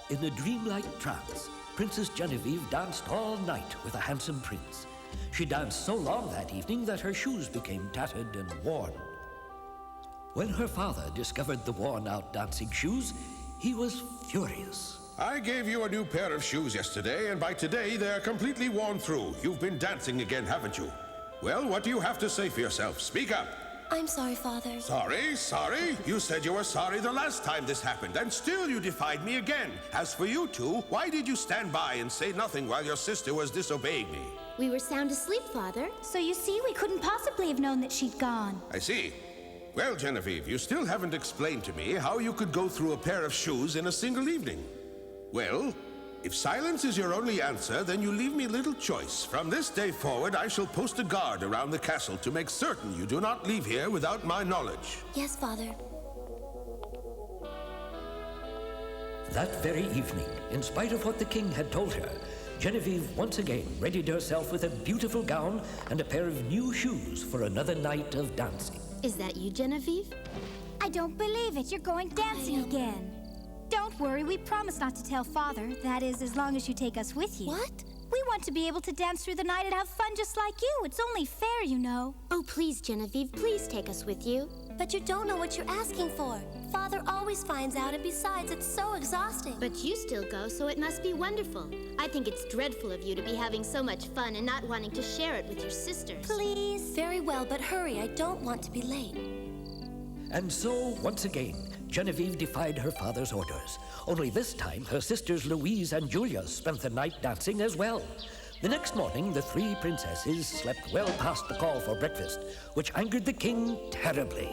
In a dreamlike trance, Princess Genevieve danced all night with a handsome prince. She danced so long that evening that her shoes became tattered and worn. When her father discovered the worn-out dancing shoes, he was furious. I gave you a new pair of shoes yesterday, and by today they're completely worn through. You've been dancing again, haven't you? Well, what do you have to say for yourself? Speak up. I'm sorry, Father. Sorry? You said you were sorry the last time this happened, and still you defied me again. As for you two, why did you stand by and say nothing while your sister was disobeying me? We were sound asleep, Father. So you see, we couldn't possibly have known that she'd gone. I see. Well, Genevieve, you still haven't explained to me how you could go through a pair of shoes in a single evening. Well, if silence is your only answer, then you leave me little choice. From this day forward, I shall post a guard around the castle to make certain you do not leave here without my knowledge. Yes, Father. That very evening, in spite of what the king had told her, Genevieve once again readied herself with a beautiful gown and a pair of new shoes for another night of dancing. Is that you, Genevieve? I don't believe it. You're going dancing again. Don't worry, we promise not to tell Father. That is, as long as you take us with you. What? We want to be able to dance through the night and have fun just like you. It's only fair, you know. Oh, please, Genevieve, please take us with you. But you don't know what you're asking for. Father always finds out, and besides, it's so exhausting. But you still go, so it must be wonderful. I think it's dreadful of you to be having so much fun and not wanting to share it with your sisters. Please. Very well, but hurry. I don't want to be late. And so, once again, Genevieve defied her father's orders. Only this time, her sisters Louise and Julia spent the night dancing as well. The next morning, the three princesses slept well past the call for breakfast, which angered the king terribly.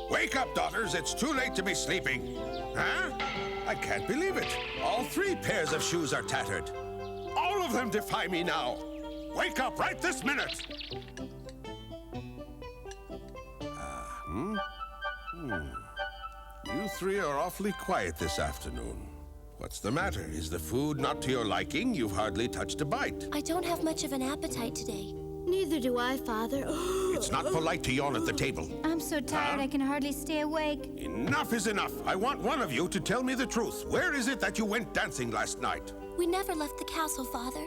Wake up, daughters. It's too late to be sleeping. Huh? I can't believe it. All three pairs of shoes are tattered. All of them defy me now. Wake up right this minute. You three are awfully quiet this afternoon. What's the matter? Is the food not to your liking? You've hardly touched a bite. I don't have much of an appetite today. Neither do I, Father. It's not polite to yawn at the table. I'm so tired I can hardly stay awake. Enough is enough. I want one of you to tell me the truth. Where is it that you went dancing last night? We never left the castle, Father.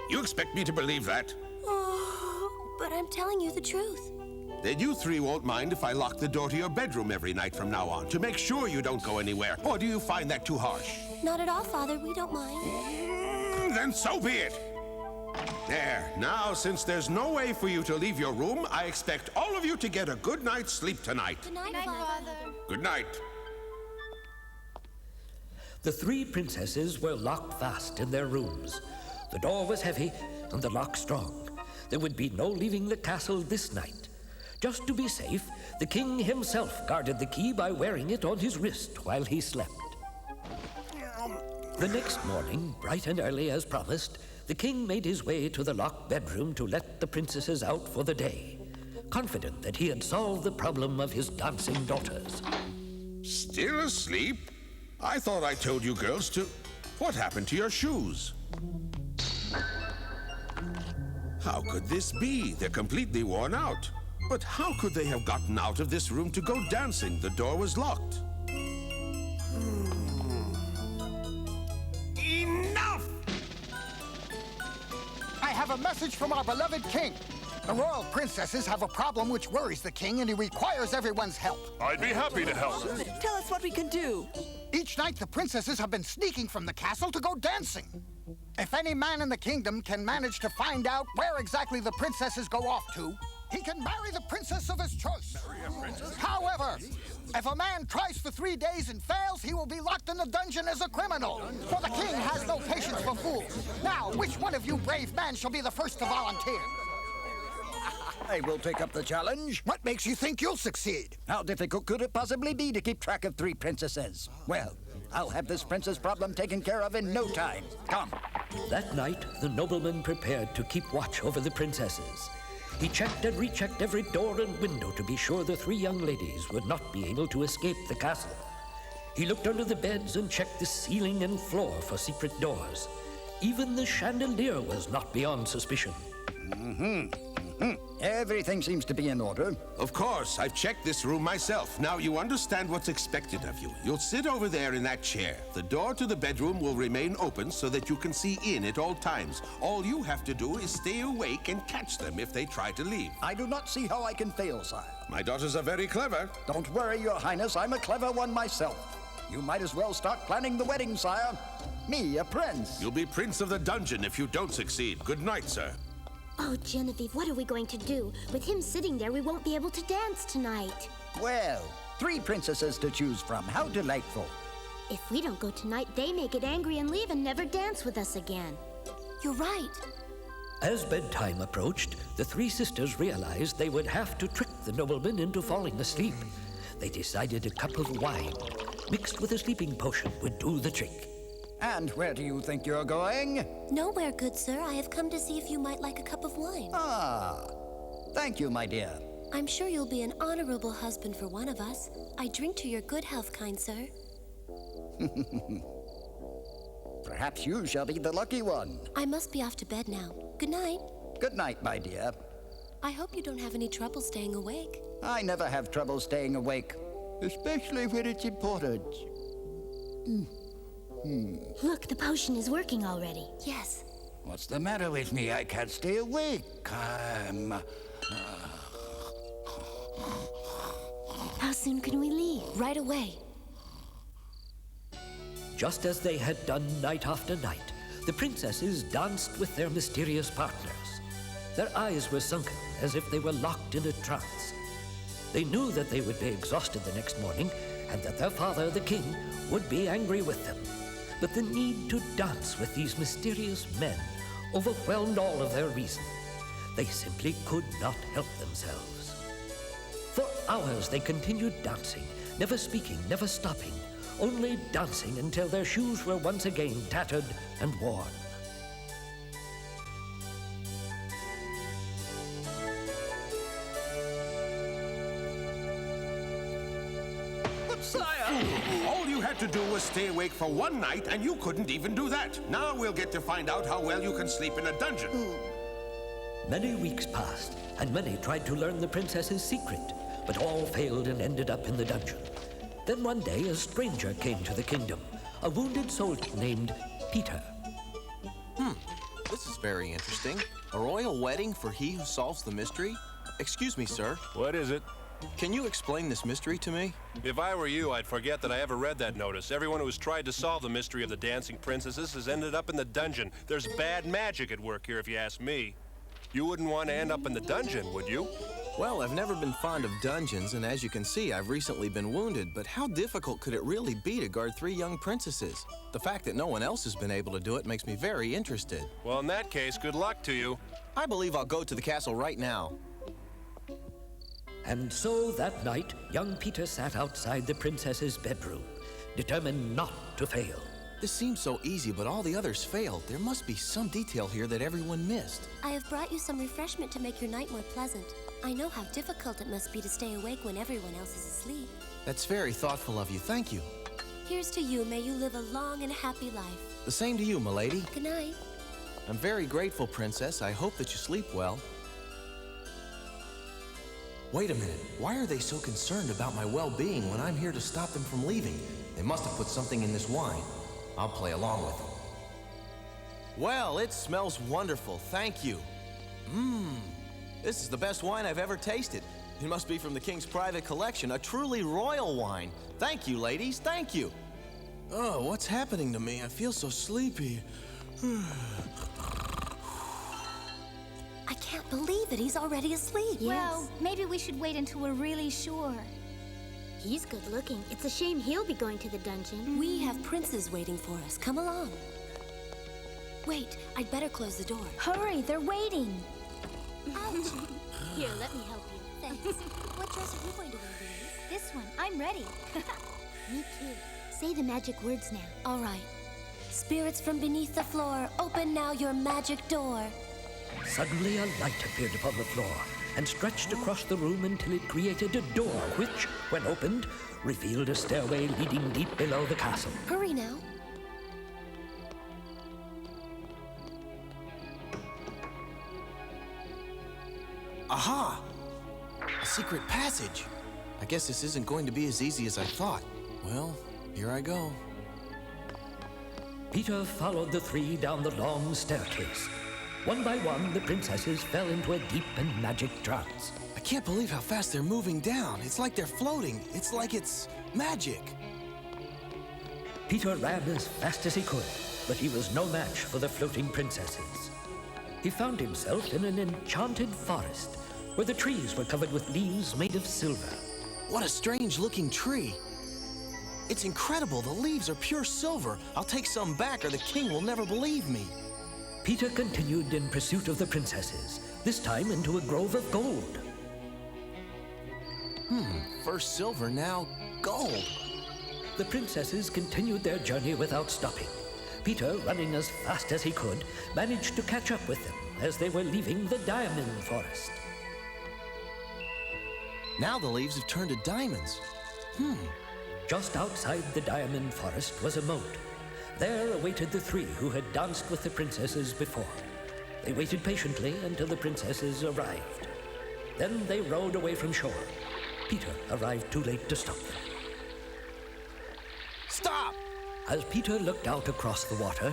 You expect me to believe that? Oh, but I'm telling you the truth. Then you three won't mind if I lock the door to your bedroom every night from now on to make sure you don't go anywhere. Or do you find that too harsh? Not at all, Father. We don't mind. Then so be it. There. Now, since there's no way for you to leave your room, I expect all of you to get a good night's sleep tonight. Good night, Night, Father. Father. Good night. The three princesses were locked fast in their rooms. The door was heavy and the lock strong. There would be no leaving the castle this night. Just to be safe, the king himself guarded the key by wearing it on his wrist while he slept. The next morning, bright and early as promised, the king made his way to the locked bedroom to let the princesses out for the day, confident that he had solved the problem of his dancing daughters. Still asleep? I thought I told you girls to... What happened to your shoes? How could this be? They're completely worn out. But how could they have gotten out of this room to go dancing? The door was locked. Enough! I have a message from our beloved king. The royal princesses have a problem which worries the king, and he requires everyone's help. I'd be happy to help. Tell us what we can do. Each night, the princesses have been sneaking from the castle to go dancing. If any man in the kingdom can manage to find out where exactly the princesses go off to, he can marry the princess of his choice. However, if a man tries for 3 days and fails, he will be locked in the dungeon as a criminal. For the king has no patience for fools. Now, which one of you brave men shall be the first to volunteer? I will take up the challenge. What makes you think you'll succeed? How difficult could it possibly be to keep track of 3 princesses? Well, I'll have this princess problem taken care of in no time. Come. That night, the nobleman prepared to keep watch over the princesses. He checked and rechecked every door and window to be sure the 3 young ladies would not be able to escape the castle. He looked under the beds and checked the ceiling and floor for secret doors. Even the chandelier was not beyond suspicion. Everything seems to be in order. Of course, I've checked this room myself. Now you understand what's expected of you. You'll sit over there in that chair. The door to the bedroom will remain open so that you can see in at all times. All you have to do is stay awake and catch them if they try to leave. I do not see how I can fail, sire. My daughters are very clever. Don't worry, Your Highness. I'm a clever one myself. You might as well start planning the wedding, sire. Me, a prince. You'll be prince of the dungeon if you don't succeed. Good night, sir. Oh, Genevieve, what are we going to do? With him sitting there, we won't be able to dance tonight. Well, 3 princesses to choose from. How delightful. If we don't go tonight, they may get angry and leave and never dance with us again. You're right. As bedtime approached, the 3 sisters realized they would have to trick the nobleman into falling asleep. They decided a cup of wine, mixed with a sleeping potion, would do the trick. And where do you think you're going? Nowhere, good sir. I have come to see if you might like a cup of wine. Ah, thank you, my dear. I'm sure you'll be an honorable husband for one of us. I drink to your good health, kind sir. Perhaps you shall be the lucky one. I must be off to bed now. Good night. Good night, my dear. I hope you don't have any trouble staying awake. I never have trouble staying awake, especially when it's important. Look, the potion is working already. Yes. What's the matter with me? I can't stay awake. How soon can we leave? Right away. Just as they had done night after night, the princesses danced with their mysterious partners. Their eyes were sunken as if they were locked in a trance. They knew that they would be exhausted the next morning and that their father, the king, would be angry with them. But the need to dance with these mysterious men overwhelmed all of their reason. They simply could not help themselves. For hours they continued dancing, never speaking, never stopping, only dancing until their shoes were once again tattered and worn. All you had to do was stay awake for one night, and you couldn't even do that. Now we'll get to find out how well you can sleep in a dungeon. Many weeks passed, and many tried to learn the princess's secret, but all failed and ended up in the dungeon. Then one day a stranger came to the kingdom, a wounded soldier named Peter. This is very interesting. A royal wedding for he who solves the mystery? Excuse me, sir. What is it? Can you explain this mystery to me? If I were you, I'd forget that I ever read that notice. Everyone who has tried to solve the mystery of the dancing princesses has ended up in the dungeon. There's bad magic at work here, if you ask me. You wouldn't want to end up in the dungeon, would you? Well, I've never been fond of dungeons, and as you can see, I've recently been wounded, but how difficult could it really be to guard 3 young princesses? The fact that no one else has been able to do it makes me very interested. Well, in that case, good luck to you. I believe I'll go to the castle right now. And so that night, young Peter sat outside the princess's bedroom, determined not to fail. This seems so easy, but all the others failed. There must be some detail here that everyone missed. I have brought you some refreshment to make your night more pleasant. I know how difficult it must be to stay awake when everyone else is asleep. That's very thoughtful of you. Thank you. Here's to you. May you live a long and happy life. The same to you, milady. Good night. I'm very grateful, Princess. I hope that you sleep well. Wait a minute. Why are they so concerned about my well-being when I'm here to stop them from leaving? They must have put something in this wine. I'll play along with them. Well, it smells wonderful. Thank you. This is the best wine I've ever tasted. It must be from the king's private collection, a truly royal wine. Thank you, ladies. Thank you. Oh, what's happening to me? I feel so sleepy. I can't believe it. He's already asleep. Yes. Well, maybe we should wait until we're really sure. He's good looking. It's a shame he'll be going to the dungeon. We have princes waiting for us. Come along. Wait, I'd better close the door. Hurry, they're waiting. Ouch. Here, let me help you. Thanks. What dress are you going to wear, Louise? This one, I'm ready. Me too. Say the magic words now. All right. Spirits from beneath the floor, open now your magic door. Suddenly a light appeared upon the floor and stretched across the room until it created a door which, when opened, revealed a stairway leading deep below the castle. Hurry now. Aha! A secret passage. I guess this isn't going to be as easy as I thought. Well, here I go. Peter followed the three down the long staircase. One by one, the princesses fell into a deep and magic trance. I can't believe how fast they're moving down. It's like they're floating. It's like it's magic. Peter ran as fast as he could, but he was no match for the floating princesses. He found himself in an enchanted forest, where the trees were covered with leaves made of silver. What a strange-looking tree. It's incredible. The leaves are pure silver. I'll take some back or the king will never believe me. Peter continued in pursuit of the princesses, this time into a grove of gold. First silver, now gold. The princesses continued their journey without stopping. Peter, running as fast as he could, managed to catch up with them as they were leaving the diamond forest. Now the leaves have turned to diamonds. Just outside the diamond forest was a moat. There awaited the three who had danced with the princesses before. They waited patiently until the princesses arrived. Then they rowed away from shore. Peter arrived too late to stop them. Stop! As Peter looked out across the water,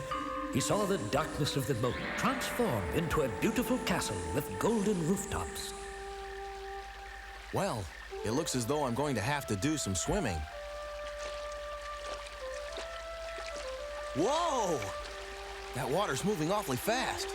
he saw the darkness of the moat transform into a beautiful castle with golden rooftops. Well, it looks as though I'm going to have to do some swimming. Whoa! That water's moving awfully fast.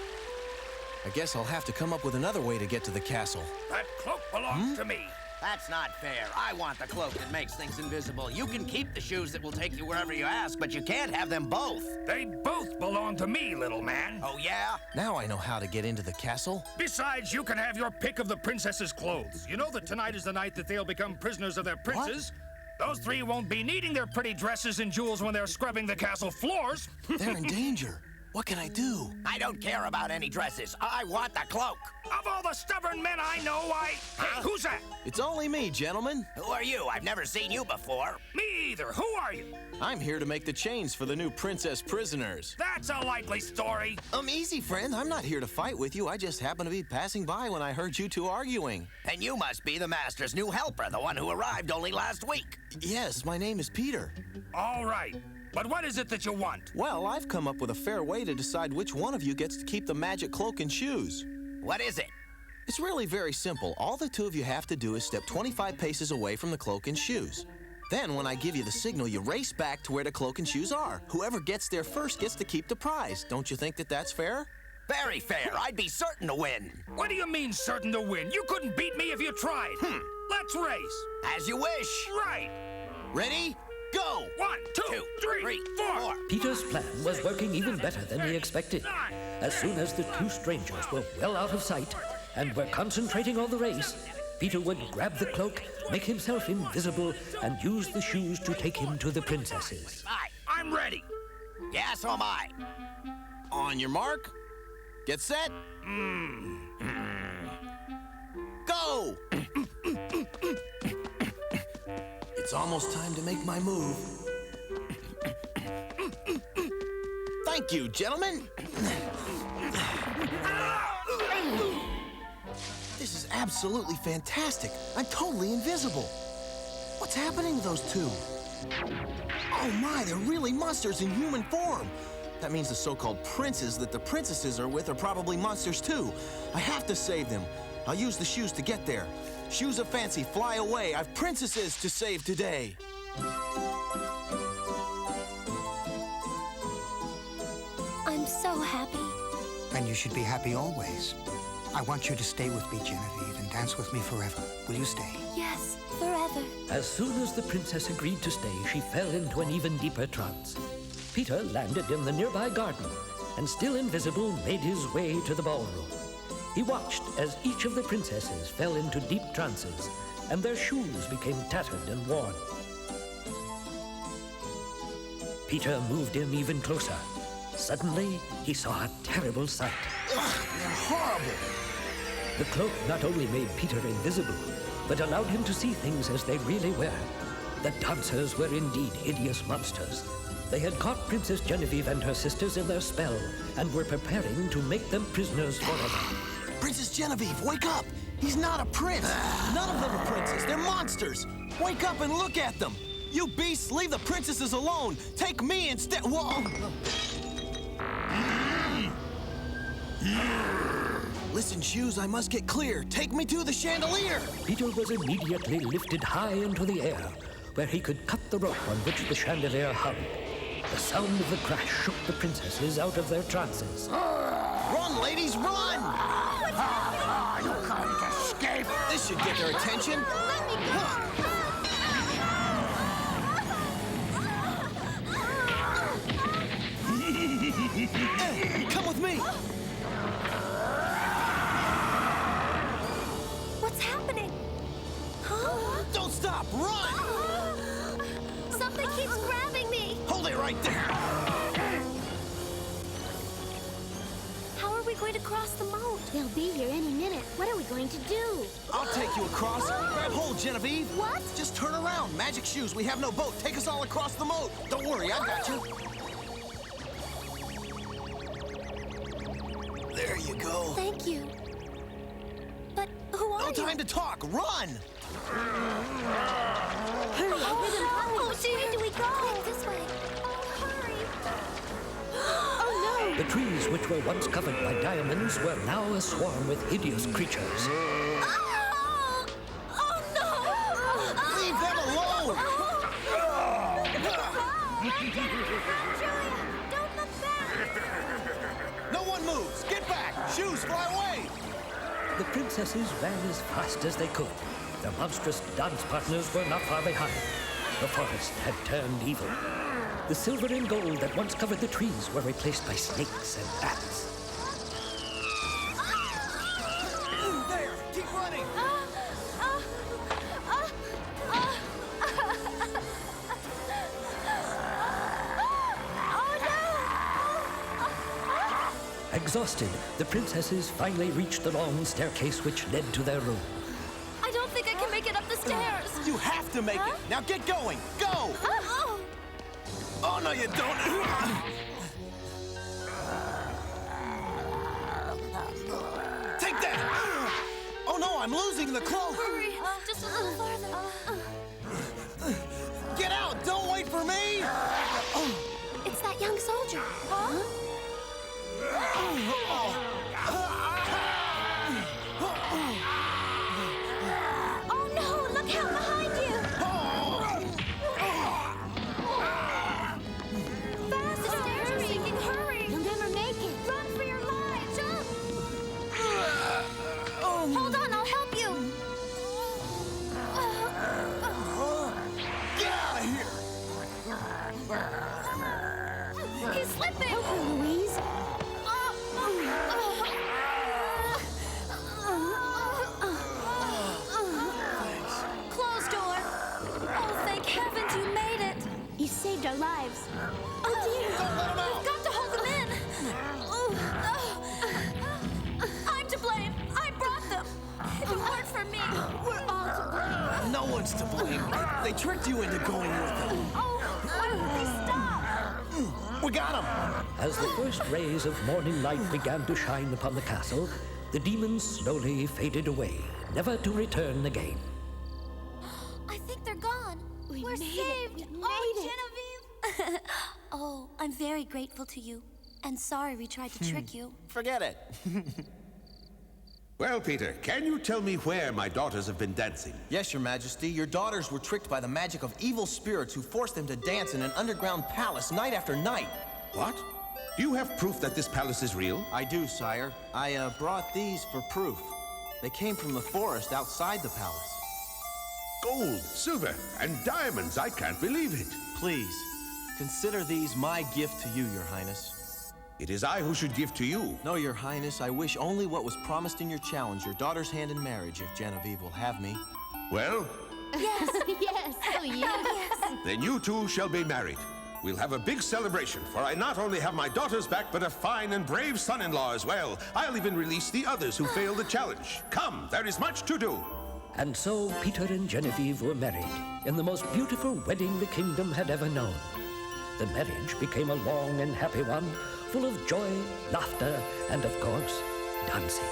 I guess I'll have to come up with another way to get to the castle. That cloak belongs to me. That's not fair. I want the cloak that makes things invisible. You can keep the shoes that will take you wherever you ask, but you can't have them both. They both belong to me, little man. Oh, yeah? Now I know how to get into the castle. Besides, you can have your pick of the princess's clothes. You know that tonight is the night that they'll become prisoners of their princes. What? Those three won't be needing their pretty dresses and jewels when they're scrubbing the castle floors. They're in danger. What can I do? I don't care about any dresses. I want the cloak. Of all the stubborn men I know, Hey, who's that? It's only me, gentlemen. Who are you? I've never seen you before. Me either. Who are you? I'm here to make the chains for the new princess prisoners. That's a likely story. Easy, friend. I'm not here to fight with you. I just happened to be passing by when I heard you two arguing. And you must be the master's new helper, the one who arrived only last week. Yes, my name is Peter. All right. But what is it that you want? Well, I've come up with a fair way to decide which one of you gets to keep the magic cloak and shoes. What is it? It's really very simple. All the two of you have to do is step 25 paces away from the cloak and shoes. Then, when I give you the signal, you race back to where the cloak and shoes are. Whoever gets there first gets to keep the prize. Don't you think that that's fair? Very fair. I'd be certain to win. What do you mean, certain to win? You couldn't beat me if you tried. Let's race. As you wish. Right. Ready? Go! 1, 2, 3, 4. Peter's plan was working even better than he expected. As soon as the two strangers were well out of sight and were concentrating on the race, Peter would grab the cloak, make himself invisible, and use the shoes to take him to the princesses. I'm ready. Yeah, so am I. On your mark, get set, go! It's almost time to make my move. Thank you, gentlemen. This is absolutely fantastic. I'm totally invisible. What's happening to those two? Oh my, they're really monsters in human form. That means the so-called princes that the princesses are with are probably monsters too. I have to save them. I'll use the shoes to get there. Shoes of fancy, fly away. I've princesses to save today. I'm so happy. And you should be happy always. I want you to stay with me, Genevieve, and dance with me forever. Will you stay? Yes, forever. As soon as the princess agreed to stay, she fell into an even deeper trance. Peter landed in the nearby garden and, still invisible, made his way to the ballroom. He watched as each of the princesses fell into deep trances and their shoes became tattered and worn. Peter moved in even closer. Suddenly, he saw a terrible sight. Ugh, they're horrible. The cloak not only made Peter invisible, but allowed him to see things as they really were. The dancers were indeed hideous monsters. They had caught Princess Genevieve and her sisters in their spell and were preparing to make them prisoners forever. Princess Genevieve, wake up! He's not a prince. None of them are princes. They're monsters. Wake up and look at them. You beasts, leave the princesses alone. Take me instead. Whoa. Listen, Shoes, I must get clear. Take me to the chandelier. Peter was immediately lifted high into the air, where he could cut the rope on which the chandelier hung. The sound of the crash shook the princesses out of their trances. Run, ladies, run! You can't escape. This should get their attention. Let me go! Come with me. What's happening? Huh? Don't stop, run! Something keeps grabbing me. Hold it right there. How are we going to cross the moat? They'll be here any minute. What are we going to do? I'll take you across. Grab hold, Genevieve. What? Just turn around. Magic Shoes, we have no boat. Take us all across the moat. Don't worry, I got you. There you go. Thank you. But who are No you? time to talk. Run! Hurry, I heard them coming. Oh, dear. Where do we go? Quick, this way. Oh, hurry. Oh, no. The trees, which were once covered by diamonds, were now a swarm with hideous creatures. Oh, oh no! Leave them alone! Don't look back! No one moves. Get back. Shoes, fly away. The princesses ran as fast as they could. Their monstrous dance partners were not far behind. The forest had turned evil. The silver and gold that once covered the trees were replaced by snakes and bats. There. Keep running. Exhausted, the princesses finally reached the long staircase which led to their room. I don't think I can make it up the stairs. You have to make it. Now get going. Go. Oh, no, you don't. Take that. Oh, no, I'm losing the cloak. Hurry, just a little farther. Get out. Don't wait for me. It's that young soldier. Huh? Oh no, look out behind you! Fast, the stairs are sinking, hurry! You'll never make it. Run for your life! Jump! Hold on, I'll help you! Get out of here. He's slipping! Help her, Louise. Closed door. Oh, thank heavens you made it. You saved our lives. Oh dear. Don't let him out. We've got to hold them in. I'm to blame. I brought them. If it weren't for me, we're all to blame. No one's to blame. They tricked you into going with them. Oh, why won't they stop? We got them. As the first rays of morning light began to shine upon the castle, the demons slowly faded away, never to return again. I think they're gone. We're made it. saved. We made Oh, Genevieve. Oh, I'm very grateful to you. And sorry we tried to trick you. Forget it. Well, Peter, can you tell me where my daughters have been dancing? Yes, Your Majesty. Your daughters were tricked by the magic of evil spirits who forced them to dance in an underground palace night after night. What? Do you have proof that this palace is real? I do, sire. I brought these for proof. They came from the forest outside the palace. Gold, silver, and diamonds. I can't believe it. Please, consider these my gift to you, Your Highness. It is I who should give to you. No, Your Highness, I wish only what was promised in your challenge, your daughter's hand in marriage, if Genevieve will have me. Well, Yes. Yes. Oh, yes. then you two shall be married. We'll have a big celebration, for I not only have my daughters back, but a fine and brave son-in-law as well. I'll even release the others who failed the challenge. Come, there is much to do. And so Peter and Genevieve were married in the most beautiful wedding the kingdom had ever known. The marriage became a long and happy one, full of joy, laughter, and of course, dancing.